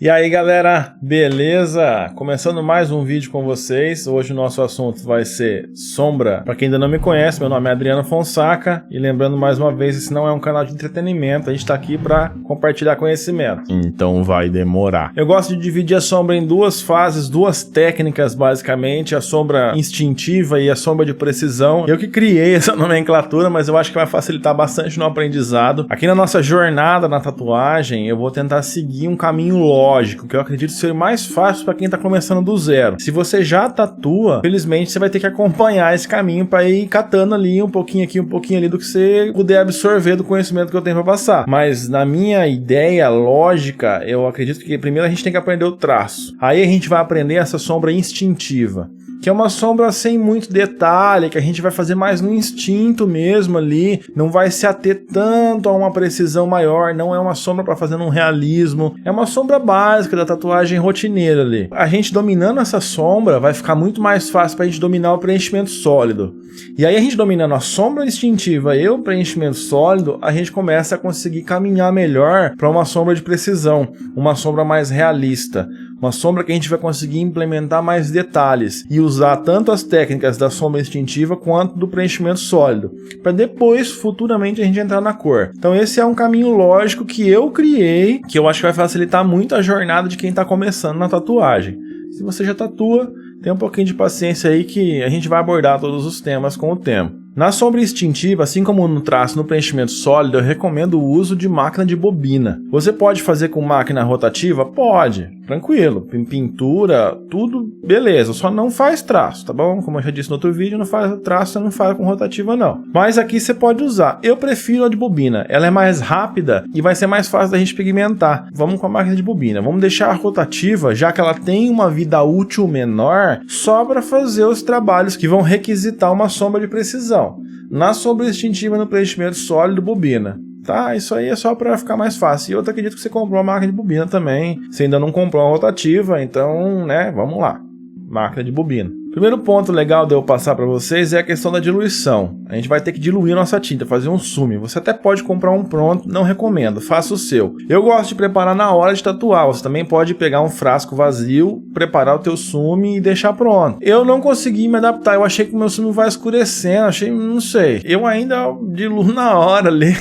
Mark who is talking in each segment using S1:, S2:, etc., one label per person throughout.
S1: E aí galera, beleza? Começando mais um vídeo com vocês. Hoje o nosso assunto vai ser sombra. Para quem ainda não me conhece, meu nome é Adriano Fonsaca. E lembrando mais uma vez, esse não é um canal de entretenimento. A gente está aqui para compartilhar conhecimento. Então vai demorar. Eu gosto de dividir a sombra em duas fases, duas técnicas basicamente. A sombra instintiva e a sombra de precisão. Eu que criei essa nomenclatura, mas eu acho que vai facilitar bastante no aprendizado. Aqui na nossa jornada na tatuagem, eu vou tentar seguir um caminho lógico, que eu acredito ser mais fácil para quem está começando do zero. Se você já tatua, felizmente você vai ter que acompanhar esse caminho para ir catando ali um pouquinho aqui, um pouquinho ali do que você puder absorver do conhecimento que eu tenho para passar. Mas na minha ideia lógica, eu acredito que primeiro a gente tem que aprender o traço. Aí a gente vai aprender essa sombra instintiva, que é uma sombra sem muito detalhe, que a gente vai fazer mais no instinto mesmo ali, não vai se ater tanto a uma precisão maior, não é uma sombra para fazer num realismo, é uma sombra básica da tatuagem rotineira ali. A gente dominando essa sombra vai ficar muito mais fácil para a gente dominar o preenchimento sólido. E aí a gente dominando a sombra instintiva e o preenchimento sólido, a gente começa a conseguir caminhar melhor para uma sombra de precisão, uma sombra mais realista. Uma sombra que a gente vai conseguir implementar mais detalhes e usar tanto as técnicas da sombra instintiva quanto do preenchimento sólido, para depois, futuramente, a gente entrar na cor. Então esse é um caminho lógico que eu criei, que eu acho que vai facilitar muito a jornada de quem está começando na tatuagem. Se você já tatua, tem um pouquinho de paciência aí que a gente vai abordar todos os temas com o tempo. Na sombra instintiva, assim como no traço no preenchimento sólido, eu recomendo o uso de máquina de bobina. Você pode fazer com máquina rotativa? Pode, tranquilo. Pintura, tudo beleza, só não faz traço, tá bom? Como eu já disse no outro vídeo, não faz traço, você não faz com rotativa não. Mas aqui você pode usar. Eu prefiro a de bobina, ela é mais rápida e vai ser mais fácil da gente pigmentar. Vamos com a máquina de bobina. Vamos deixar a rotativa, já que ela tem uma vida útil menor, só para fazer os trabalhos que vão requisitar uma sombra de precisão. Na sombra instintiva no preenchimento sólido, bobina. Tá, isso aí é só para ficar mais fácil. E eu acredito que você comprou uma máquina de bobina também. Você ainda não comprou uma rotativa, então, né, vamos lá. Máquina de bobina. Primeiro ponto legal de eu passar para vocês é a questão da diluição. A gente vai ter que diluir nossa tinta, fazer um sume. Você até pode comprar um pronto, não recomendo, faça o seu. Eu gosto de preparar na hora de tatuar. Você também pode pegar um frasco vazio, preparar o teu sume e deixar pronto. Eu não consegui me adaptar, eu achei que o meu sume vai escurecendo, não sei. Eu ainda diluo na hora ali,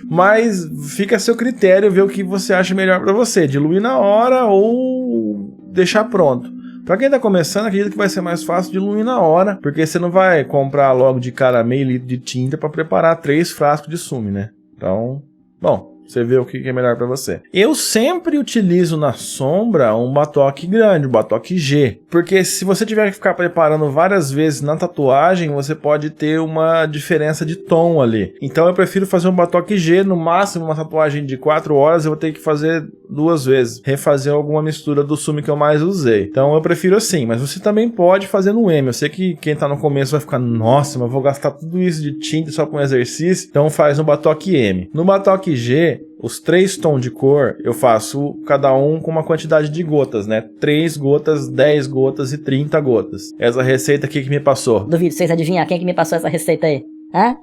S1: mas fica a seu critério ver o que você acha melhor para você. Diluir na hora ou deixar pronto. Pra quem tá começando, acredito que vai ser mais fácil diluir na hora, porque você não vai comprar logo de cara meio litro de tinta para preparar 3 frascos de sume, né? Então, bom, você vê o que é melhor para você. Eu sempre utilizo na sombra um batoque grande, um batoque G, porque se você tiver que ficar preparando várias vezes na tatuagem, você pode ter uma diferença de tom ali. Então eu prefiro fazer um batoque G, no máximo uma tatuagem de 4 horas eu vou ter que fazer 2 vezes, refazer alguma mistura do sume que eu mais usei. Então eu prefiro assim, mas você também pode fazer no M. Eu sei que quem tá no começo vai ficar, nossa, mas eu vou gastar tudo isso de tinta só com exercício, então faz no batoque M. No batoque G, os 3 tons de cor, eu faço cada um com uma quantidade de gotas, né? 3 gotas, 10 gotas e 30 gotas. Essa receita aqui que me passou.
S2: Duvido vocês adivinhar quem que me passou essa receita aí. Hã?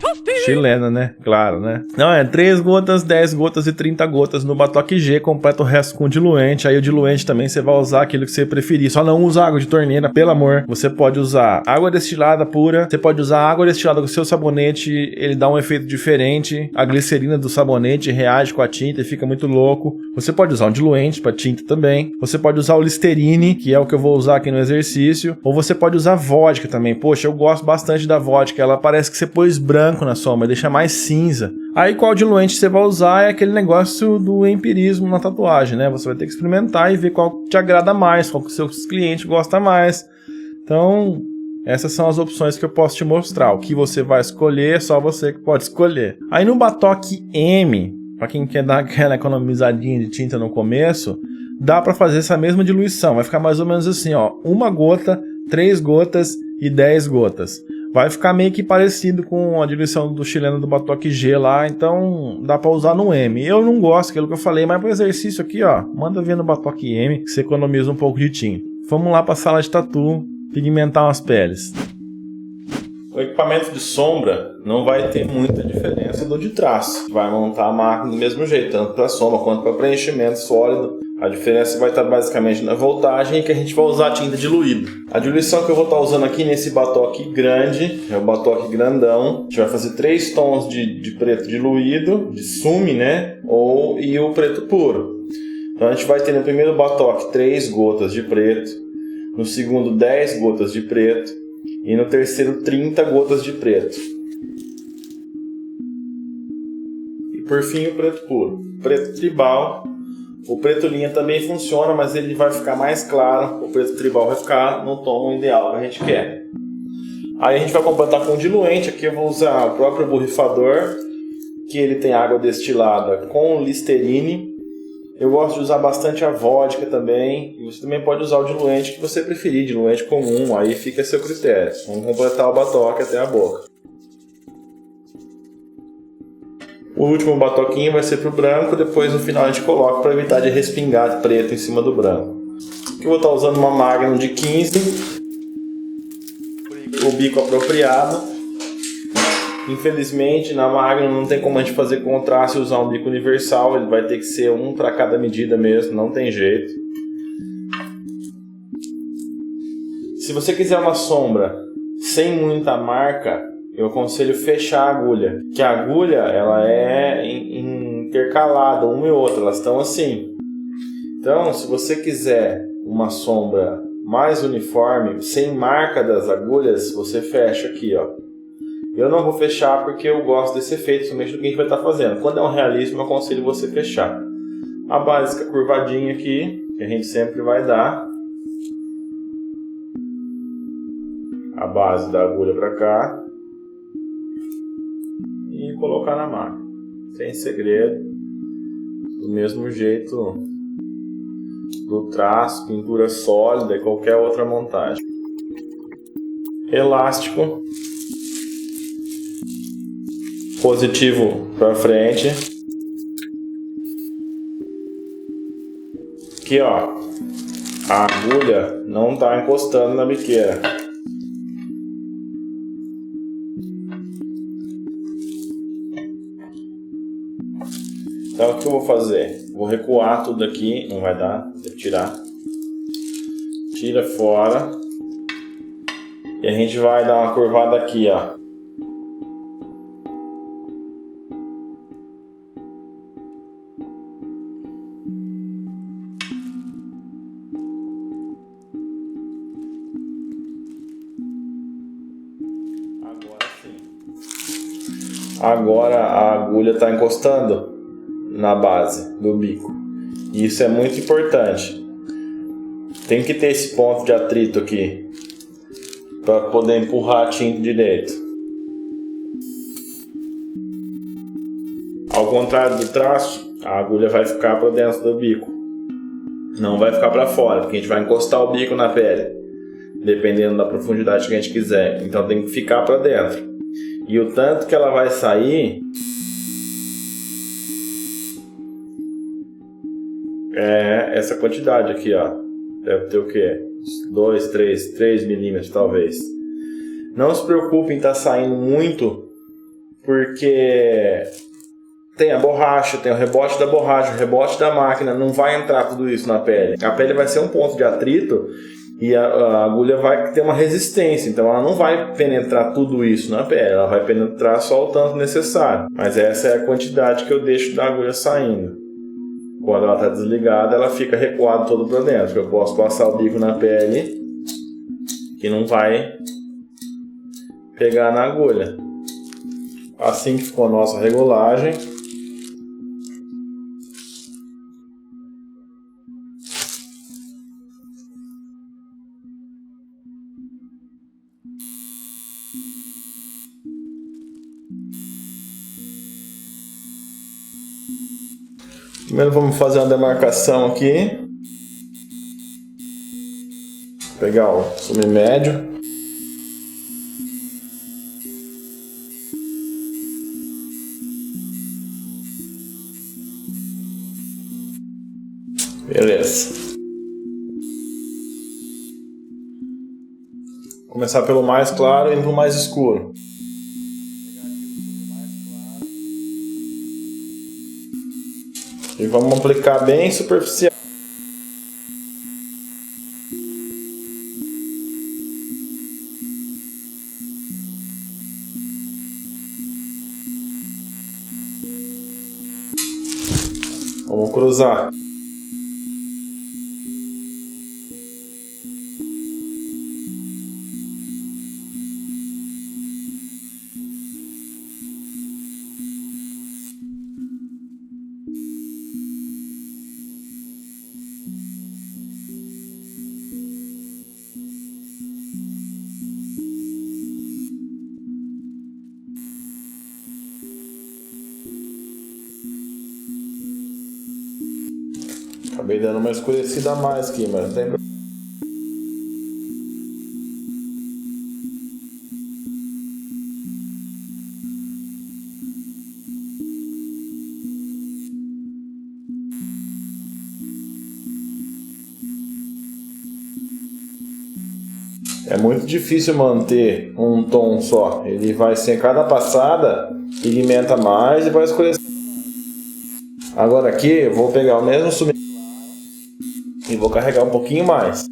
S1: Chilena, né? Claro, né? Não, é 3 gotas, 10 gotas e 30 gotas no batoque G, completa o resto com diluente. Aí o diluente também você vai usar aquilo que você preferir. Só não usa água de torneira, pelo amor. Você pode usar água destilada pura, você pode usar água destilada com o seu sabonete, ele dá um efeito diferente. A glicerina do sabonete reage com a tinta e fica muito louco. Você pode usar um diluente para tinta também. Você pode usar o Listerine, que é o que eu vou usar aqui no exercício. Ou você pode usar vodka também. Poxa, eu gosto bastante da vodka. Ela parece que você pôs branco na sombra, deixa mais cinza. Aí qual diluente você vai usar é aquele negócio do empirismo na tatuagem, né? Você vai ter que experimentar e ver qual te agrada mais, qual que o seu cliente gosta mais. Então, essas são as opções que eu posso te mostrar. O que você vai escolher é só você que pode escolher. Aí no batoque M, para quem quer dar aquela economizadinha de tinta no começo, dá para fazer essa mesma diluição. Vai ficar mais ou menos assim, ó, 1 gota, 3 gotas e 10 gotas. Vai ficar meio que parecido com a diluição do chileno do batoque G lá, então dá pra usar no M. Eu não gosto, aquilo que eu falei, mas pro exercício aqui, ó, manda ver no batoque M, que você economiza um pouco de tinta. Vamos lá pra sala de tatu, pigmentar umas peles. O equipamento de sombra não vai ter muita diferença do de traço. Vai montar a máquina do mesmo jeito, tanto para sombra quanto para preenchimento sólido. A diferença vai estar basicamente na voltagem, que a gente vai usar tinta diluída. A diluição que eu vou estar usando aqui nesse batoque grande, é o batoque grandão. A gente vai fazer 3 tons de preto diluído, de sume, né? E o preto puro. Então a gente vai ter no primeiro batoque 3 gotas de preto, no segundo 10 gotas de preto e no terceiro 30 gotas de preto. E por fim o preto puro. Preto tribal. O preto linha também funciona, mas ele vai ficar mais claro. O preto tribal vai ficar no tom ideal que a gente quer. Aí a gente vai completar com diluente. Aqui eu vou usar o próprio borrifador, que ele tem água destilada com Listerine. Eu gosto de usar bastante a vodka também. E você também pode usar o diluente que você preferir, diluente comum, aí fica a seu critério. Vamos completar o batoque até a boca. O último batoquinho vai ser para o branco, depois no final a gente coloca para evitar de respingar preto em cima do branco. Aqui eu vou estar usando uma Magnum de 15, o bico apropriado. Infelizmente na Magnum não tem como a gente fazer contraste e usar um bico universal, ele vai ter que ser um para cada medida mesmo, não tem jeito. Se você quiser uma sombra sem muita marca, eu aconselho fechar a agulha, que a agulha ela é intercalada uma e outra, elas estão assim. Então, se você quiser uma sombra mais uniforme, sem marca das agulhas, você fecha aqui, ó. Eu não vou fechar porque eu gosto desse efeito, somente do que a gente vai estar fazendo. Quando é um realismo, eu aconselho você fechar. A básica curvadinha aqui, que a gente sempre vai dar. A base da agulha para cá. E colocar na máquina, sem segredo, do mesmo jeito do traço, pintura sólida e qualquer outra montagem. Elástico, positivo para frente, aqui ó, a agulha não está encostando na biqueira. Então o que eu vou fazer? Vou recuar tudo aqui, não vai dar, tem que tirar. Tira fora. E a gente vai dar uma curvada aqui, ó. Agora sim. Agora a agulha está encostando na base do bico. E isso é muito importante. Tem que ter esse ponto de atrito aqui para poder empurrar a tinta direito. Ao contrário do traço, a agulha vai ficar para dentro do bico. Não vai ficar para fora, porque a gente vai encostar o bico na pele, dependendo da profundidade que a gente quiser. Então tem que ficar para dentro. E o tanto que ela vai sair é essa quantidade aqui, ó. Deve ter o quê? 2, 3 milímetros talvez. Não se preocupe em estar saindo muito, porque tem a borracha, tem o rebote da borracha, o rebote da máquina, não vai entrar tudo isso na pele. A pele vai ser um ponto de atrito e a agulha vai ter uma resistência, então ela não vai penetrar tudo isso na pele, ela vai penetrar só o tanto necessário. Mas essa é a quantidade que eu deixo da agulha saindo. Quando ela está desligada, ela fica recuada todo para dentro. Eu posso passar o bico na pele, que não vai pegar na agulha. Assim que ficou a nossa regulagem. Primeiro vamos fazer uma demarcação aqui. Pegar o sume médio. Beleza. Começar pelo mais claro e indo para o mais escuro. E vamos aplicar bem superficial. Vamos cruzar. Acabei dando uma escurecida a mais aqui, mas não tem problema. É muito difícil manter um tom só. Ele vai ser, cada passada, pigmenta mais e vai escurecer. Agora aqui eu vou pegar o mesmo sumi e vou carregar um pouquinho mais.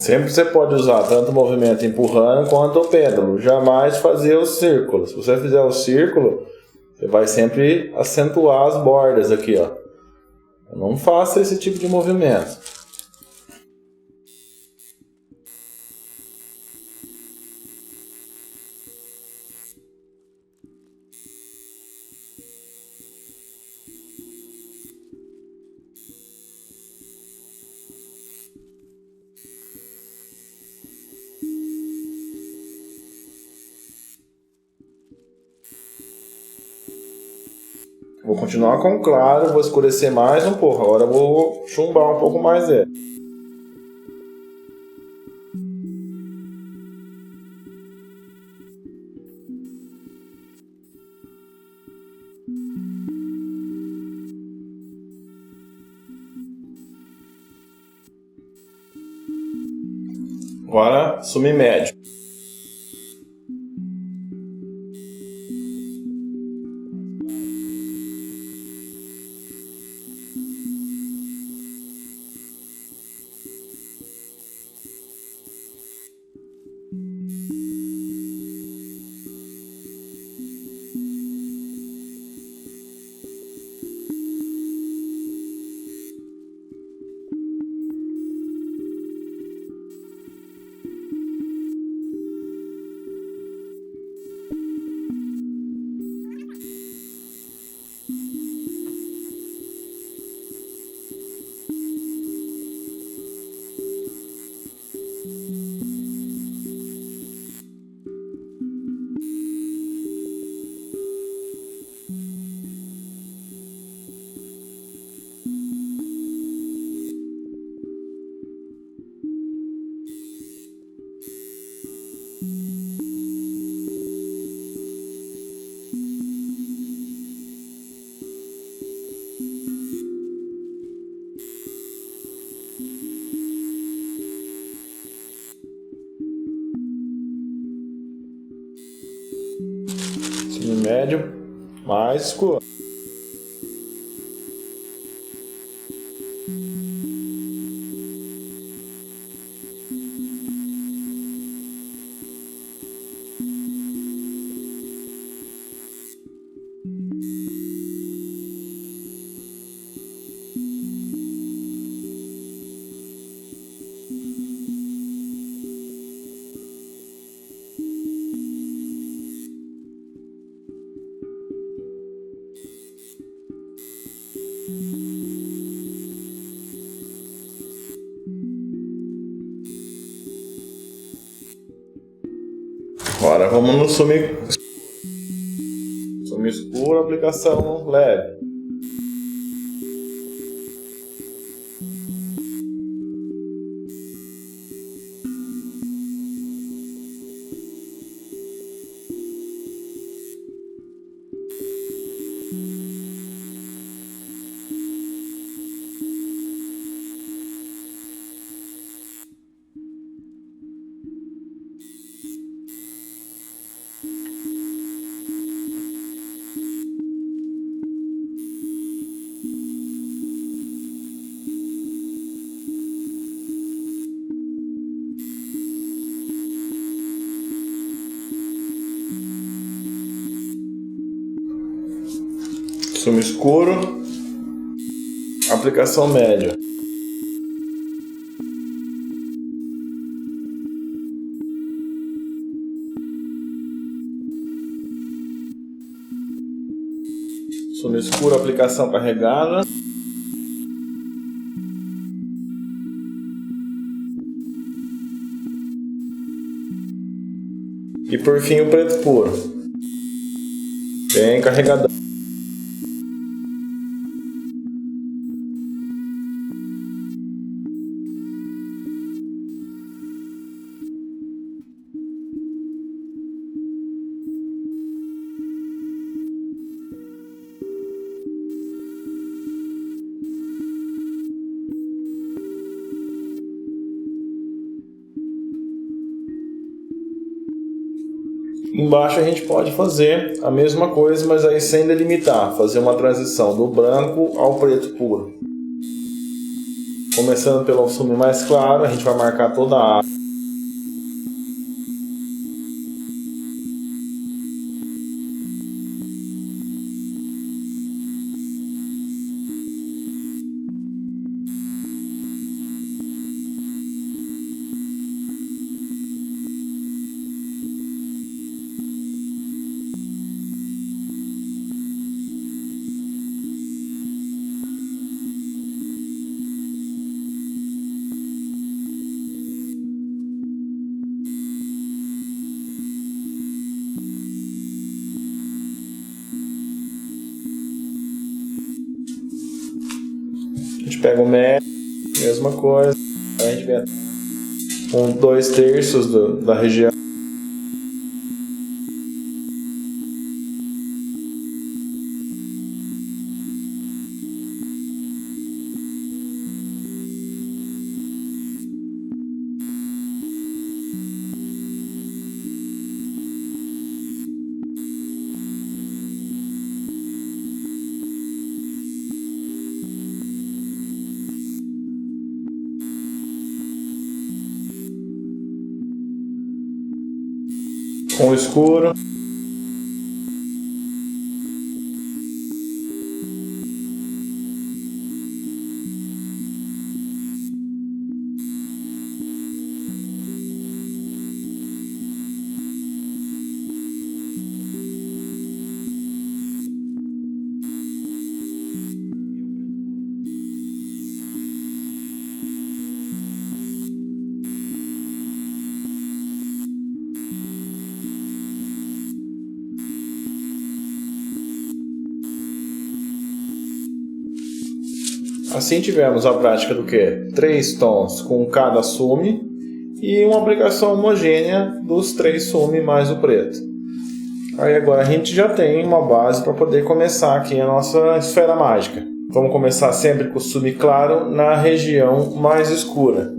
S1: Sempre você pode usar tanto o movimento empurrando quanto o pêndulo. Jamais fazer o círculo. Se você fizer o círculo, você vai sempre acentuar as bordas aqui, ó. Não faça esse tipo de movimento. Vou continuar com claro, vou escurecer mais um pouco. Agora eu vou chumbar um pouco mais ele. Agora, sumi médio. Sumi médio, mais escuro. Agora vamos no sumo escuro, aplicação leve. Sumo escuro, aplicação média. Sumo escuro, aplicação carregada. E por fim o preto puro. Bem carregadão. Embaixo a gente pode fazer a mesma coisa, mas aí sem delimitar, fazer uma transição do branco ao preto puro. Começando pelo sumo mais claro, a gente vai marcar toda a área. A gente pega o médio, mesma coisa, a gente vem 2/3 da região. Com o escuro. Assim tivemos a prática do que? 3 tons com cada sume e uma aplicação homogênea dos 3 sume mais o preto. Aí agora a gente já tem uma base para poder começar aqui a nossa esfera mágica. Vamos começar sempre com o sume claro na região mais escura.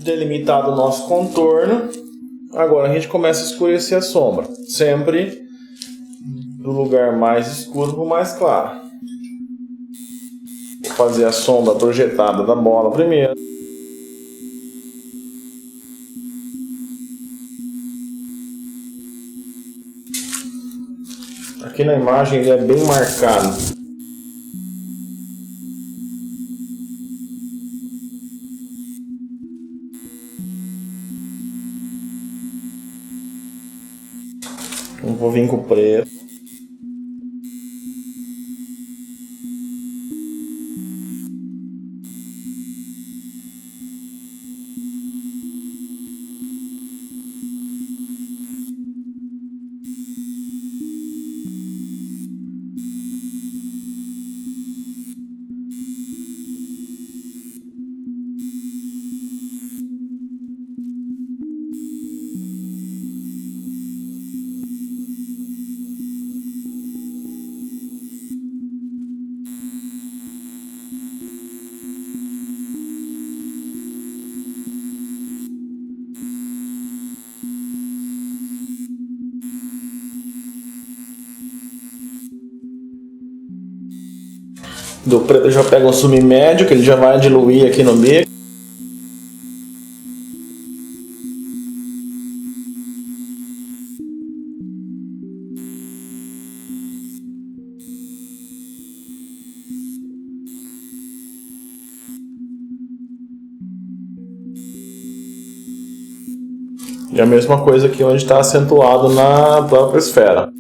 S1: Delimitado o nosso contorno. Agora a gente começa a escurecer a sombra. Sempre do lugar mais escuro para o mais claro. Vou fazer a sombra projetada da bola primeiro. Aqui na imagem ele é bem marcado. Então vou vir com o preto. Do preto eu já pego um semi-médio, que ele já vai diluir aqui no bico. E a mesma coisa aqui onde está acentuado na própria esfera.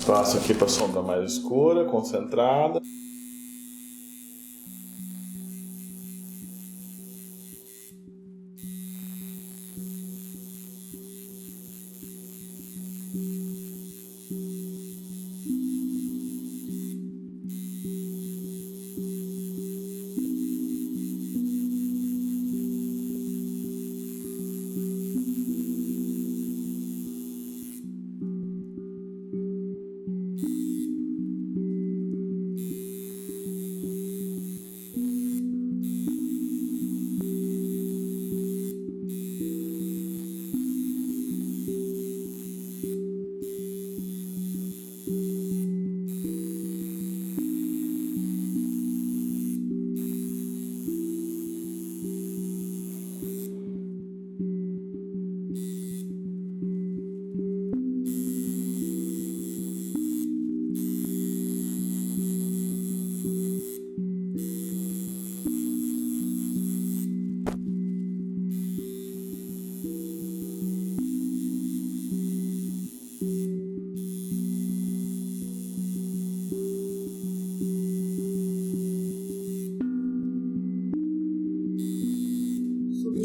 S1: Passo aqui para a sombra mais escura, concentrada.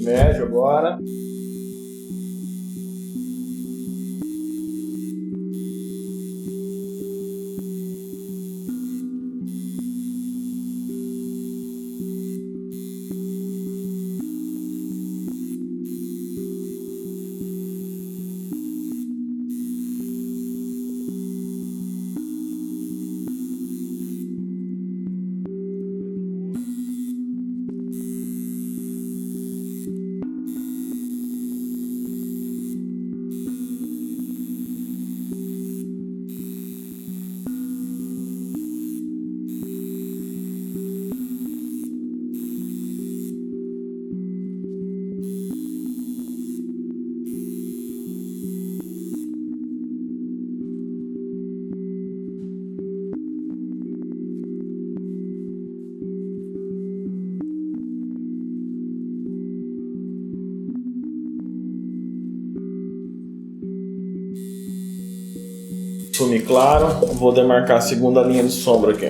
S1: Médio agora. Sumi claro. Vou demarcar a segunda linha de sombra aqui.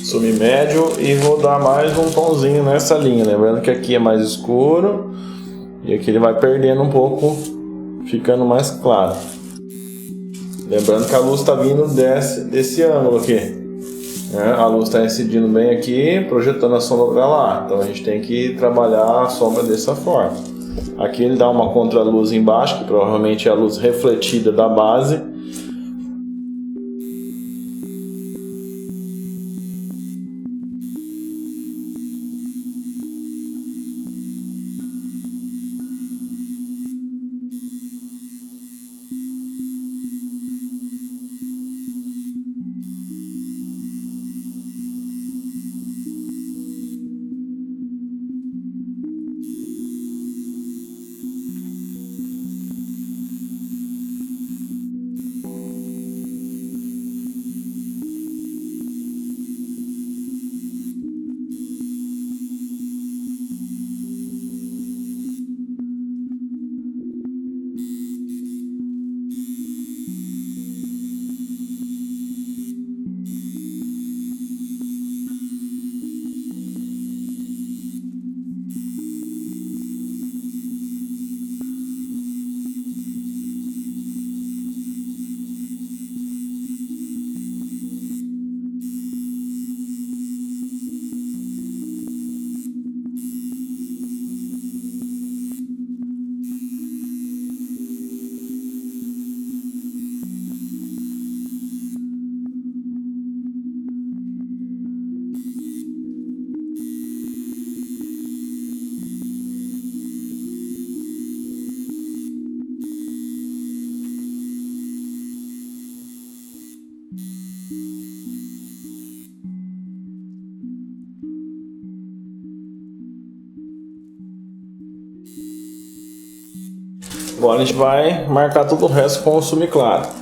S1: Sumi médio e vou dar mais um tomzinho nessa linha, lembrando que aqui é mais escuro e aqui ele vai perdendo um pouco, ficando mais claro. Lembrando que a luz está vindo desse ângulo aqui, né? A luz está incidindo bem aqui, projetando a sombra para lá, então a gente tem que trabalhar a sombra dessa forma. Aqui ele dá uma contraluz embaixo, que provavelmente é a luz refletida da base. Agora a gente vai marcar todo o resto com o sumi claro.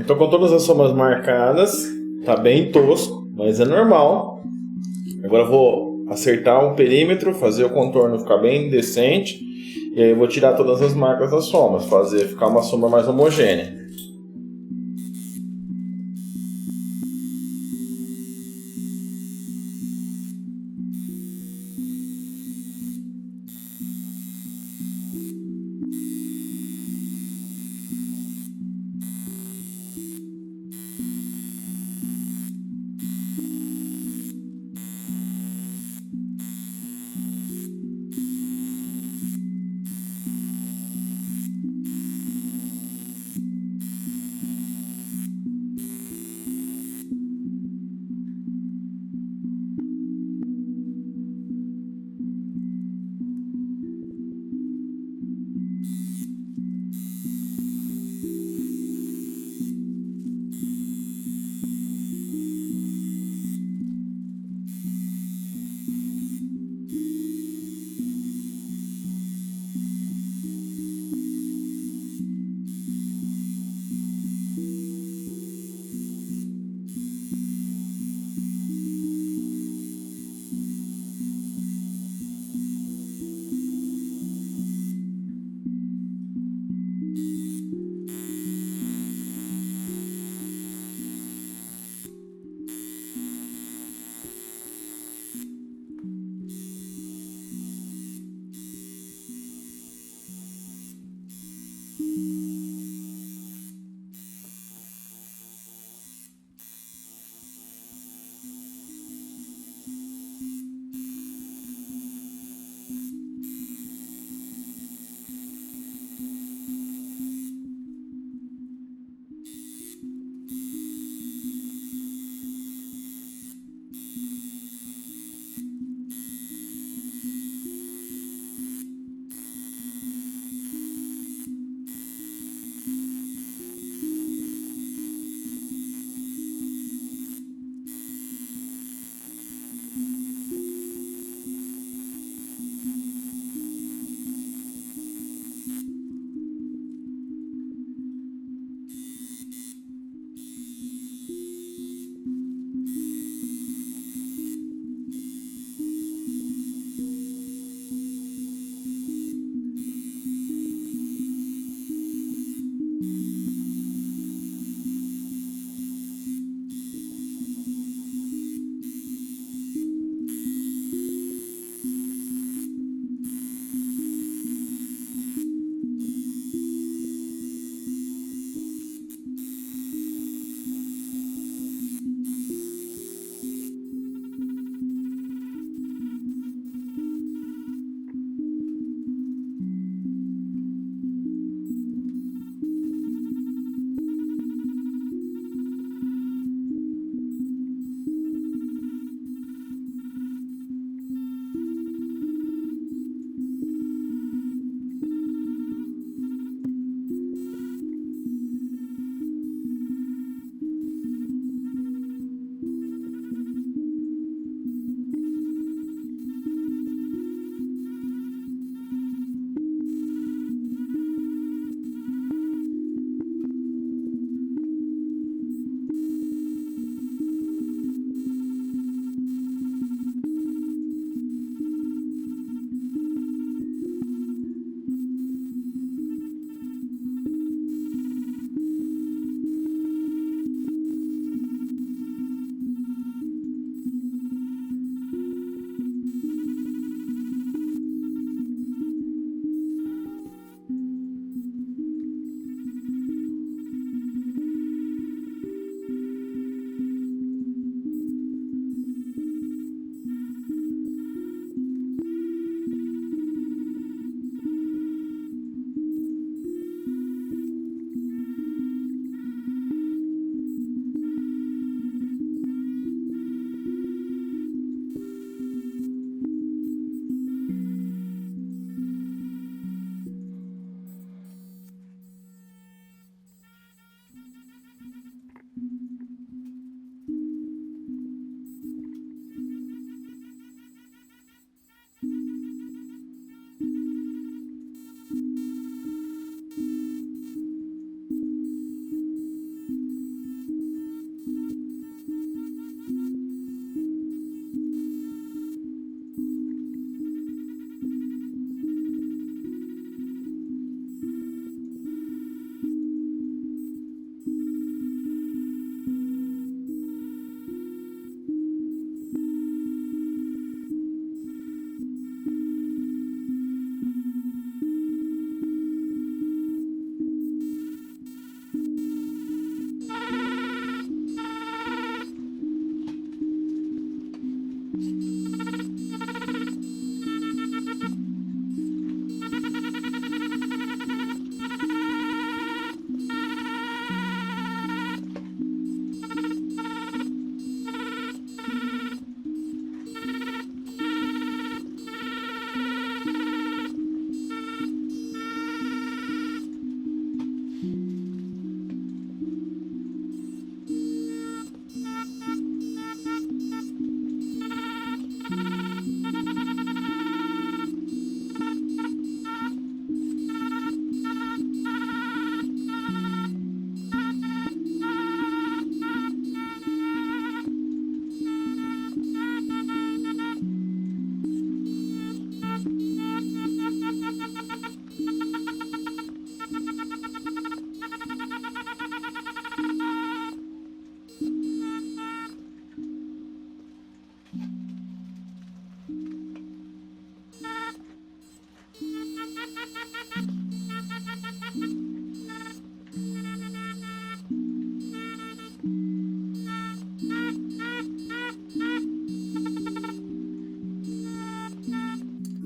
S1: Tô com todas as sombras marcadas. Tá bem tosco, mas é normal. Agora eu vou acertar o perímetro, fazer o contorno ficar bem decente. E aí eu vou tirar todas as marcas das sombras, fazer ficar uma sombra mais homogênea.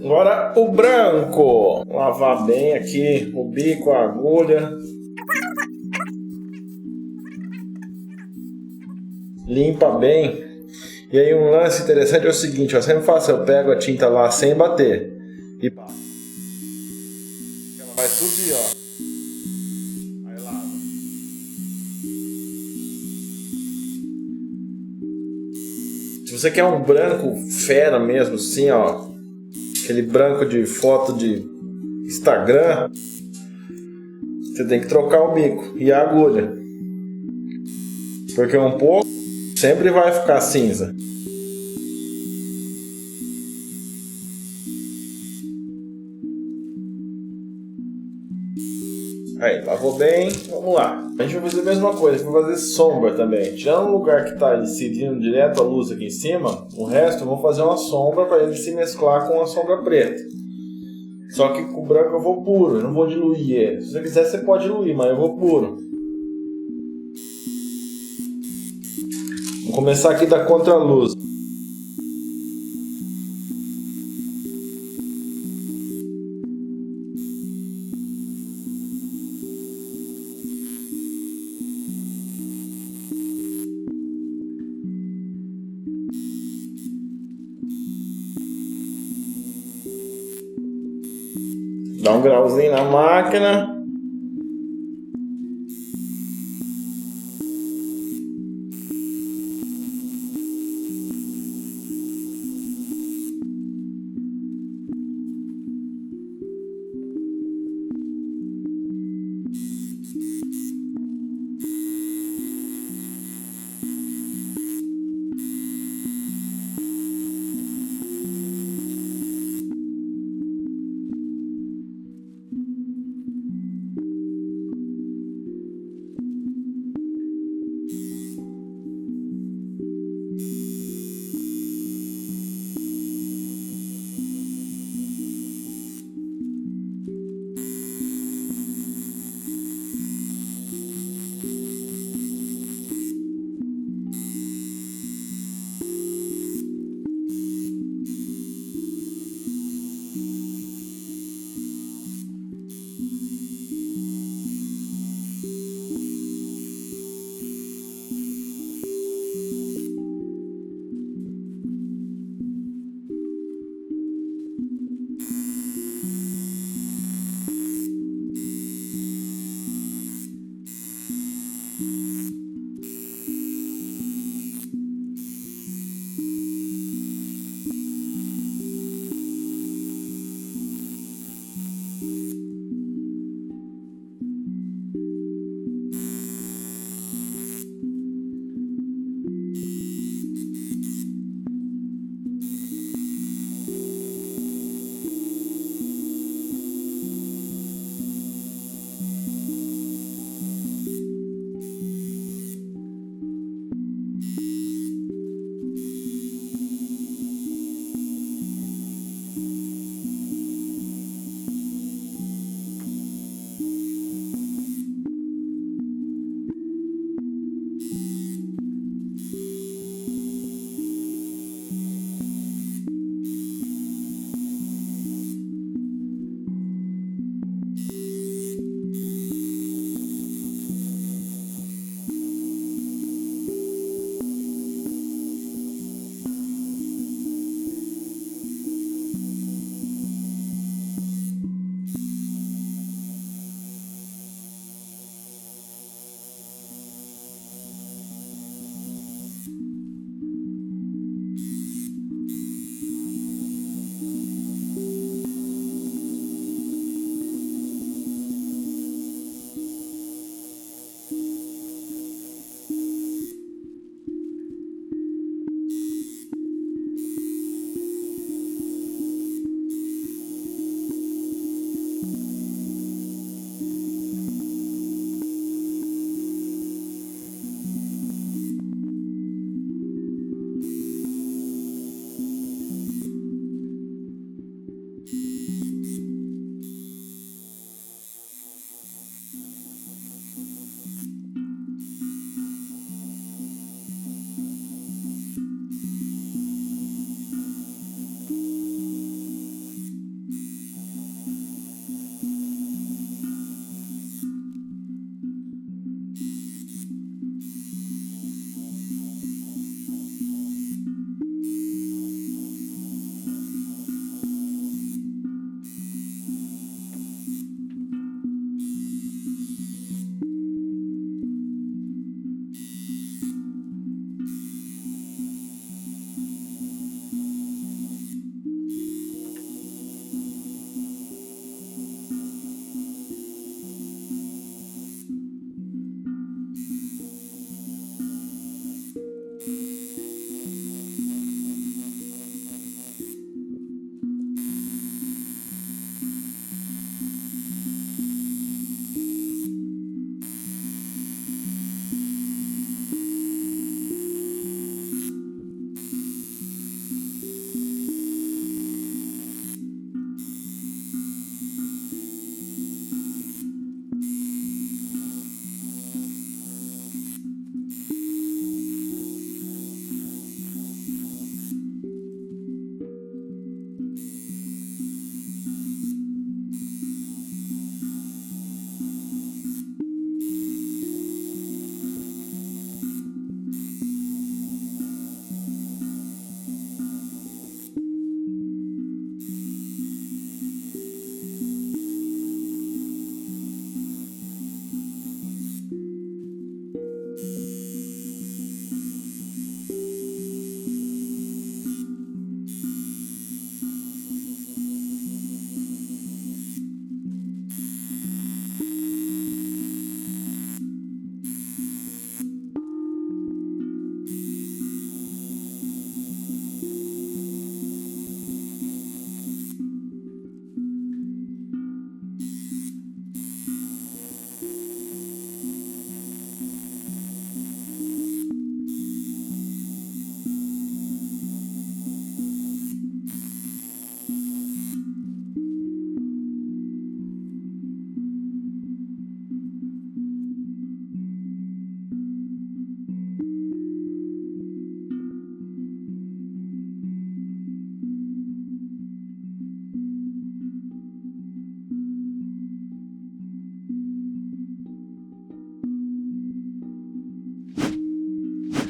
S1: Agora o branco. Lavar bem aqui o bico, a agulha. Limpa bem. E aí um lance interessante é o seguinte, eu sempre faço, eu pego a tinta lá sem bater. E ela vai subir, ó. Aí lava. Se você quer um branco fera mesmo, assim, ó. Aquele branco de foto de Instagram. Você tem que trocar o bico e a agulha. Porque um pouco sempre vai ficar cinza. Aí, lavou bem, vamos lá. A gente vai fazer a mesma coisa, vai fazer sombra também. Tirando o lugar que está incidindo direto a luz aqui em cima, o resto eu vou fazer uma sombra para ele se mesclar com a sombra preta. Só que com o branco eu vou puro, eu não vou diluir ele. Se você quiser você pode diluir, mas eu vou puro. Vou começar aqui da contraluz. Dá um grauzinho na máquina.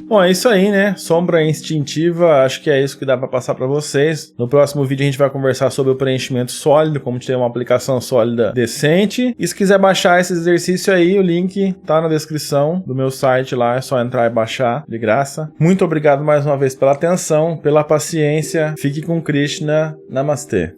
S1: Bom, é isso aí, né? Sombra instintiva, acho que é isso que dá pra passar pra vocês. No próximo vídeo a gente vai conversar sobre o preenchimento sólido, como ter uma aplicação sólida decente. E se quiser baixar esse exercício aí, o link tá na descrição do meu site lá, é só entrar e baixar de graça. Muito obrigado mais uma vez pela atenção, pela paciência. Fique com Krishna. Namastê.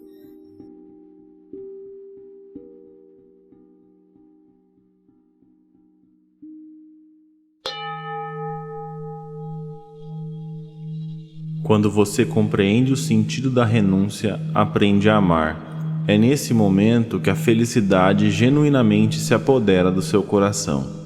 S1: Quando você compreende o sentido da renúncia, aprende a amar. É nesse momento que a felicidade genuinamente se apodera do seu coração.